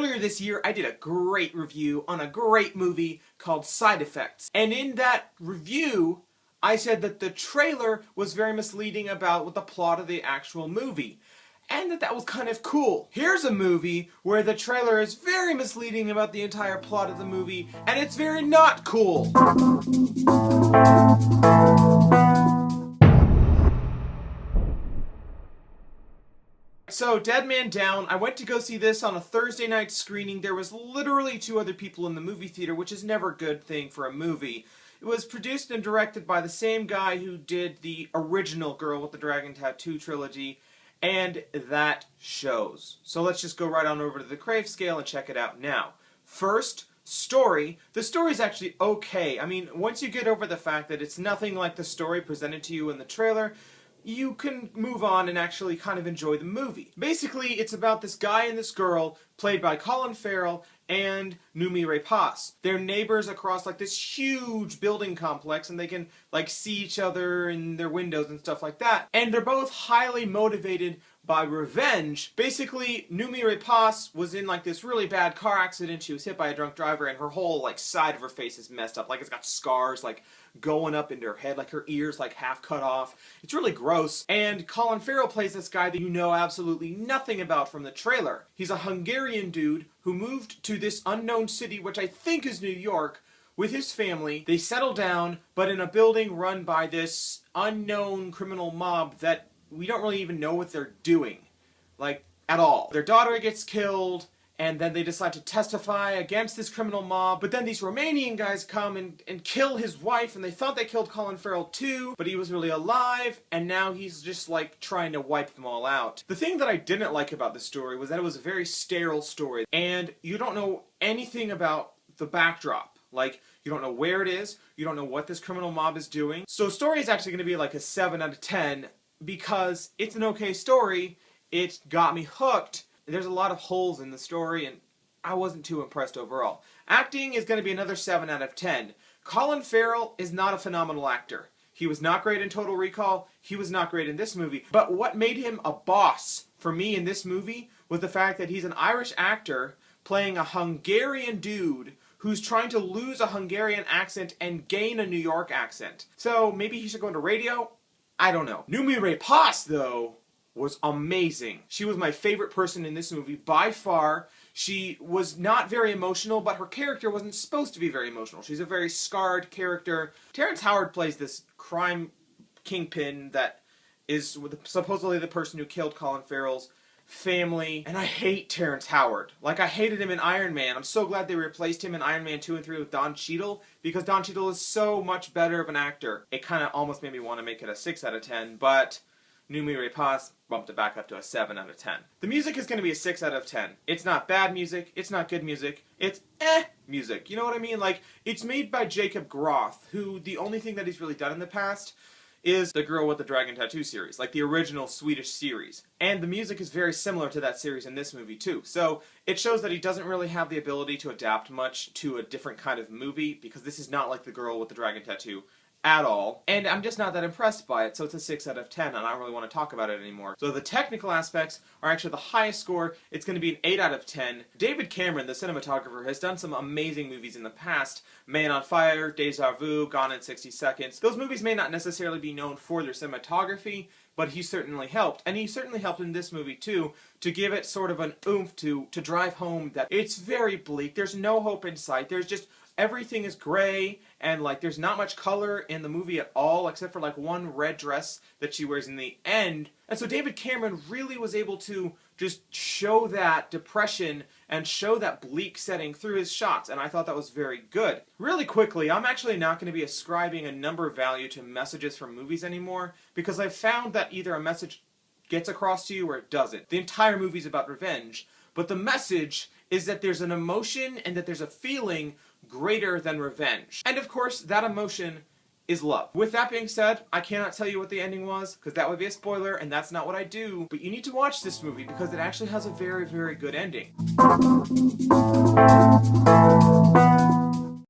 Earlier this year, I did a great review on a great movie called Side Effects. And in that review, I said that the trailer was very misleading about what the plot of the actual movie. And that was kind of cool. Here's a movie where the trailer is very misleading about the entire plot of the movie, and it's very not cool. So, Dead Man Down, I went to go see this on a Thursday night screening. There was literally 2 other people in the movie theater, which is never a good thing for a movie. It was produced and directed by the same guy who did the original Girl with the Dragon Tattoo trilogy, and that shows. So let's just go right on over to the Crave scale and check it out now. First, story. The story's actually okay. I mean, once you get over the fact that it's nothing like the story presented to you in the trailer, you can move on and actually kind of enjoy the movie. Basically, it's about this guy and this girl, played by Colin Farrell and Noomi Rapace. They're neighbors across like this huge building complex, and they can like see each other in their windows and stuff like that. And they're both highly motivated by revenge. Basically, Noomi Rapace was in like this really bad car accident. She was hit by a drunk driver, and her whole like side of her face is messed up. Like it's got scars like going up into her head, like her ears like half cut off. It's really gross. And Colin Farrell plays this guy that you know absolutely nothing about from the trailer. He's a Hungarian dude who moved to this unknown city, which I think is New York, with his family. They settle down, but in a building run by this unknown criminal mob that we don't really even know what they're doing, like, at all. Their daughter gets killed, and then they decide to testify against this criminal mob, but then these Romanian guys come and kill his wife, and they thought they killed Colin Farrell too, but he was really alive, and now he's just like trying to wipe them all out. The thing that I didn't like about this story was that it was a very sterile story, and you don't know anything about the backdrop. Like, you don't know where it is, you don't know what this criminal mob is doing. So the story is actually going to be like a 7 out of 10, because it's an okay story, it got me hooked. There's a lot of holes in the story, and I wasn't too impressed overall. Acting is going to be another 7 out of 10. Colin Farrell is not a phenomenal actor. He was not great in Total Recall, he was not great in this movie, but what made him a boss for me in this movie was the fact that he's an Irish actor playing a Hungarian dude who's trying to lose a Hungarian accent and gain a New York accent. So maybe he should go into radio? I don't know. Noomi Rapace, though, was amazing. She was my favorite person in this movie by far. She was not very emotional, but her character wasn't supposed to be very emotional. She's a very scarred character. Terrence Howard plays this crime kingpin that is supposedly the person who killed Colin Farrell's family, and I hate Terrence Howard. Like, I hated him in Iron Man. I'm so glad they replaced him in Iron Man 2 and 3 with Don Cheadle, because Don Cheadle is so much better of an actor. It kind of almost made me want to make it a 6 out of 10, but Noomi Rapace bumped it back up to a 7 out of 10. The music is going to be a 6 out of 10. It's not bad music, it's not good music, it's music. You know what I mean? Like, it's made by Jacob Groth, who the only thing that he's really done in the past is the Girl with the Dragon Tattoo series, like the original Swedish series. And the music is very similar to that series in this movie too. So it shows that he doesn't really have the ability to adapt much to a different kind of movie, because this is not like the Girl with the Dragon Tattoo at all. And I'm just not that impressed by it, so it's a 6 out of 10, and I don't really want to talk about it anymore. So the technical aspects are actually the highest score. It's going to be an 8 out of 10. David Cameron, the cinematographer, has done some amazing movies in the past. Man on Fire, Deja Vu, Gone in 60 Seconds. Those movies may not necessarily be known for their cinematography, but he certainly helped. And he certainly helped in this movie too, to give it sort of an oomph to drive home that it's very bleak. There's no hope in sight. There's just everything is gray, and like there's not much color in the movie at all, except for like one red dress that she wears in the end. And so David Cameron really was able to just show that depression and show that bleak setting through his shots, and I thought that was very good. Really quickly, I'm actually not going to be ascribing a number value to messages from movies anymore, because I've found that either a message gets across to you or it doesn't. The entire movie's about revenge, but the message is that there's an emotion and that there's a feeling greater than revenge. And of course, that emotion is love. With that being said, I cannot tell you what the ending was, because that would be a spoiler, and that's not what I do. But you need to watch this movie, because it actually has a very, very good ending.